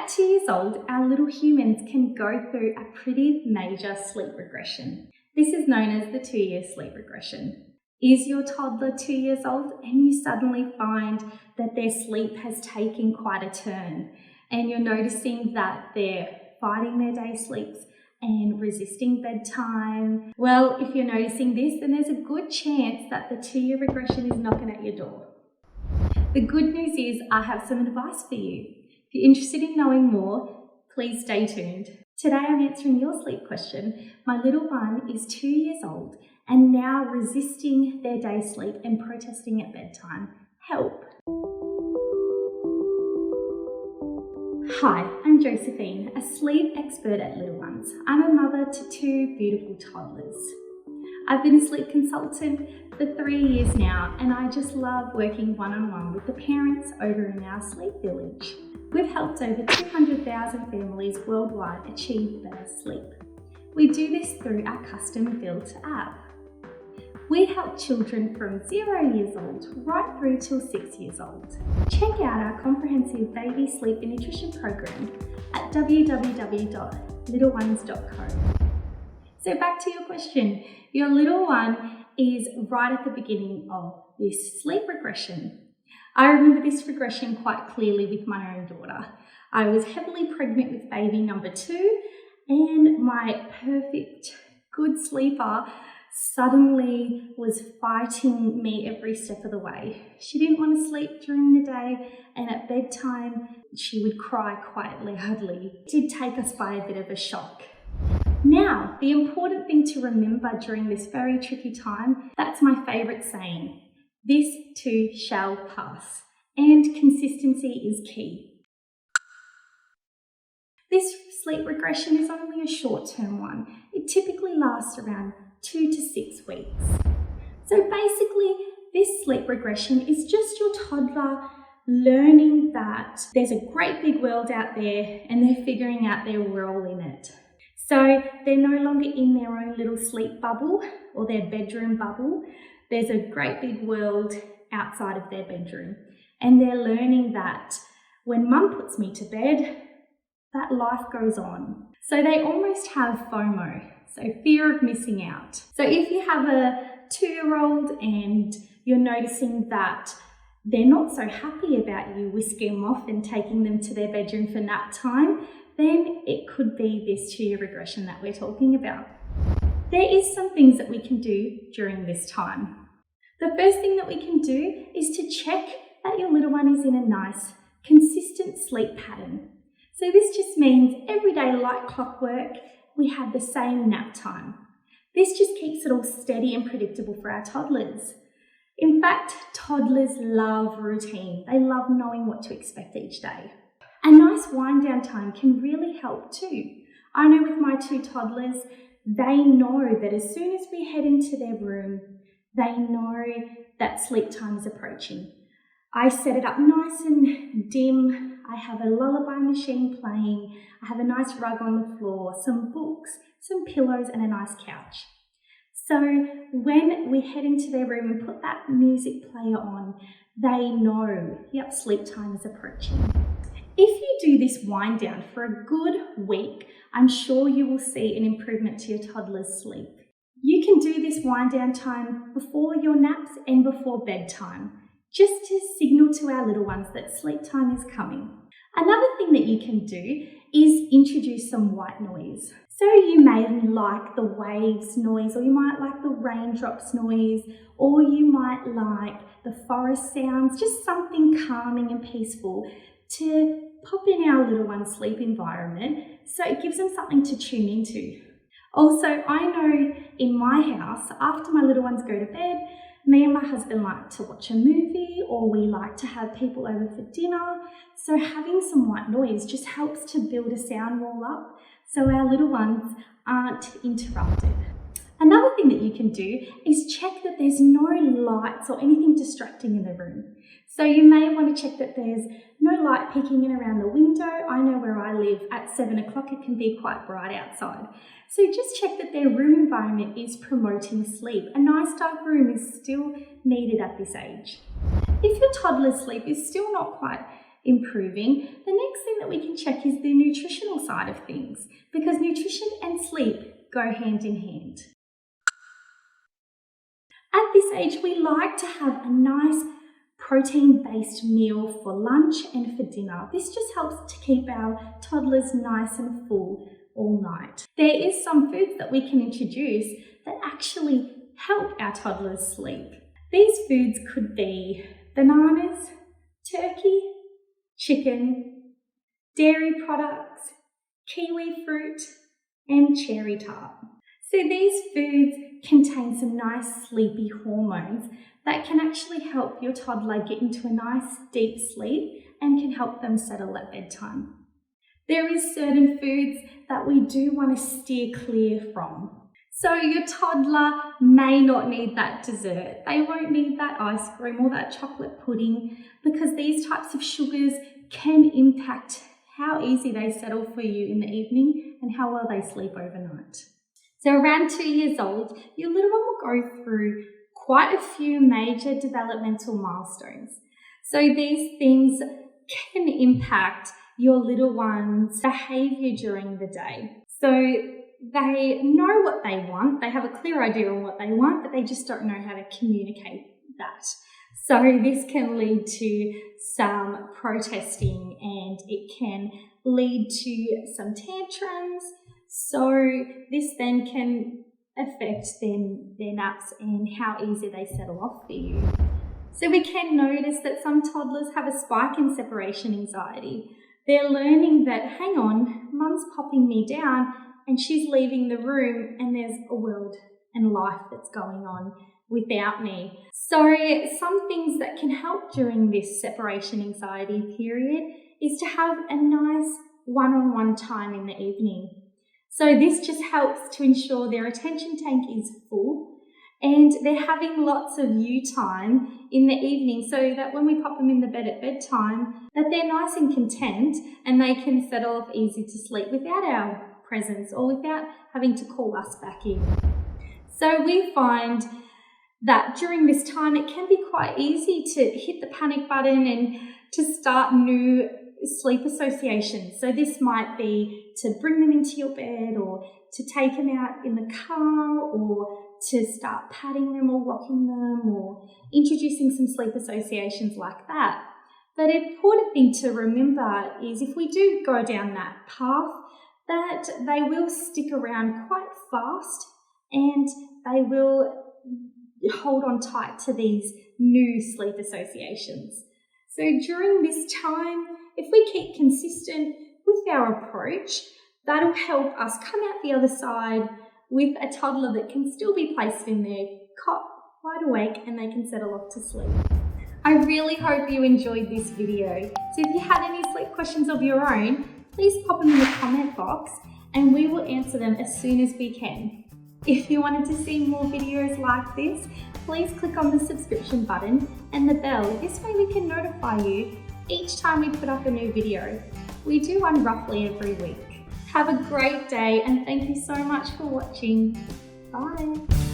At 2 years old, our little humans can go through a pretty major sleep regression. This is known as the 2-year sleep regression. Is your toddler 2 years old and you suddenly find that their sleep has taken quite a turn and you're noticing that they're fighting their day sleeps and resisting bedtime? Well, if you're noticing this, then there's a good chance that the 2-year regression is knocking at your door. The good news is I have some advice for you. If you're interested in knowing more, please stay tuned. Today I'm answering your sleep question. My little one is 2 years old and now resisting their day sleep and protesting at bedtime. Help! Hi, I'm Josephine, a sleep expert at Little Ones. I'm a mother to 2 beautiful toddlers. I've been a sleep consultant for 3 years now, and I just love working one-on-one with the parents over in our sleep village. We've helped over 200,000 families worldwide achieve better sleep. We do this through our custom-built app. We help children from 0 years old right through till 6 years old. Check out our comprehensive baby sleep and nutrition program at www.little1s.co. So back to your question. Your little one is right at the beginning of this sleep regression. I remember this regression quite clearly with my own daughter. I was heavily pregnant with baby number 2, and my perfect good sleeper suddenly was fighting me every step of the way. She didn't want to sleep during the day, and at bedtime she would cry quite loudly. It did take us by a bit of a shock. Now, the important thing to remember during this very tricky time, that's my favourite saying, this too shall pass, and consistency is key. This sleep regression is only a short-term one. It typically lasts around 2 to 6 weeks. So basically, this sleep regression is just your toddler learning that there's a great big world out there and they're figuring out their role in it. So they're no longer in their own little sleep bubble or their bedroom bubble. There's a great big world outside of their bedroom. And they're learning that when mum puts me to bed, that life goes on. So they almost have FOMO, so fear of missing out. So if you have a 2-year-old and you're noticing that they're not so happy about you whisking them off and taking them to their bedroom for nap time, then it could be this 2-year regression that we're talking about. There is some things that we can do during this time. The first thing that we can do is to check that your little one is in a nice, consistent sleep pattern. So this just means every day, like clockwork, we have the same nap time. This just keeps it all steady and predictable for our toddlers. In fact, toddlers love routine. They love knowing what to expect each day. A nice wind down time can really help too. I know with my 2 toddlers, they know that as soon as we head into their room, they know that sleep time is approaching. I set it up nice and dim. I have a lullaby machine playing. I have a nice rug on the floor, some books, some pillows, and a nice couch. So when we head into their room and put that music player on, they know, yep, sleep time is approaching. If you do this wind down for a good week, I'm sure you will see an improvement to your toddler's sleep. You can do this wind down time before your naps and before bedtime, just to signal to our little ones that sleep time is coming. Another thing that you can do is introduce some white noise. So you may like the waves noise, or you might like the raindrops noise, or you might like the forest sounds, just something calming and peaceful to pop in our little one's sleep environment so it gives them something to tune into. Also, I know in my house, after my little ones go to bed, me and my husband like to watch a movie, or we like to have people over for dinner. So having some white noise just helps to build a sound wall up so our little ones aren't interrupted. Another thing that you can do is check that there's no lights or anything distracting in the room. So you may want to check that there's no light peeking in around the window. I know where I live at 7 o'clock, it can be quite bright outside. So just check that their room environment is promoting sleep. A nice dark room is still needed at this age. If your toddler's sleep is still not quite improving, the next thing that we can check is the nutritional side of things, because nutrition and sleep go hand in hand. At this age, we like to have a nice protein-based meal for lunch and for dinner. This just helps to keep our toddlers nice and full all night. There is some foods that we can introduce that actually help our toddlers sleep. These foods could be bananas, turkey, chicken, dairy products, kiwi fruit, and cherry tart. So these foods contain some nice sleepy hormones that can actually help your toddler get into a nice deep sleep and can help them settle at bedtime. There is certain foods that we do want to steer clear from. So your toddler may not need that dessert. They won't need that ice cream or that chocolate pudding, because these types of sugars can impact how easy they settle for you in the evening and how well they sleep overnight. So around 2 years old, your little one will go through quite a few major developmental milestones. So these things can impact your little one's behaviour during the day. So they know what they want, they have a clear idea on what they want, but they just don't know how to communicate that. So this can lead to some protesting, and it can lead to some tantrums. So this then can affect their naps and how easy they settle off for you. So we can notice that some toddlers have a spike in separation anxiety. They're learning that, hang on, mum's popping me down and she's leaving the room and there's a world and life that's going on without me. So some things that can help during this separation anxiety period is to have a nice one-on-one time in the evening. So this just helps to ensure their attention tank is full and they're having lots of you time in the evening, so that when we pop them in the bed at bedtime, that they're nice and content and they can settle off easy to sleep without our presence or without having to call us back in. So we find that during this time it can be quite easy to hit the panic button and to start new sleep associations. So this might be to bring them into your bed, or to take them out in the car, or to start patting them or rocking them, or introducing some sleep associations like that. But an important thing to remember is if we do go down that path, that they will stick around quite fast and they will hold on tight to these new sleep associations. So during this time, if we keep consistent with our approach, that'll help us come out the other side with a toddler that can still be placed in their cot wide awake and they can settle off to sleep. I really hope you enjoyed this video. So if you had any sleep questions of your own, please pop them in the comment box and we will answer them as soon as we can. If you wanted to see more videos like this, please click on the subscription button and the bell. This way we can notify you each time we put up a new video. We do one roughly every week. Have a great day and thank you so much for watching. Bye.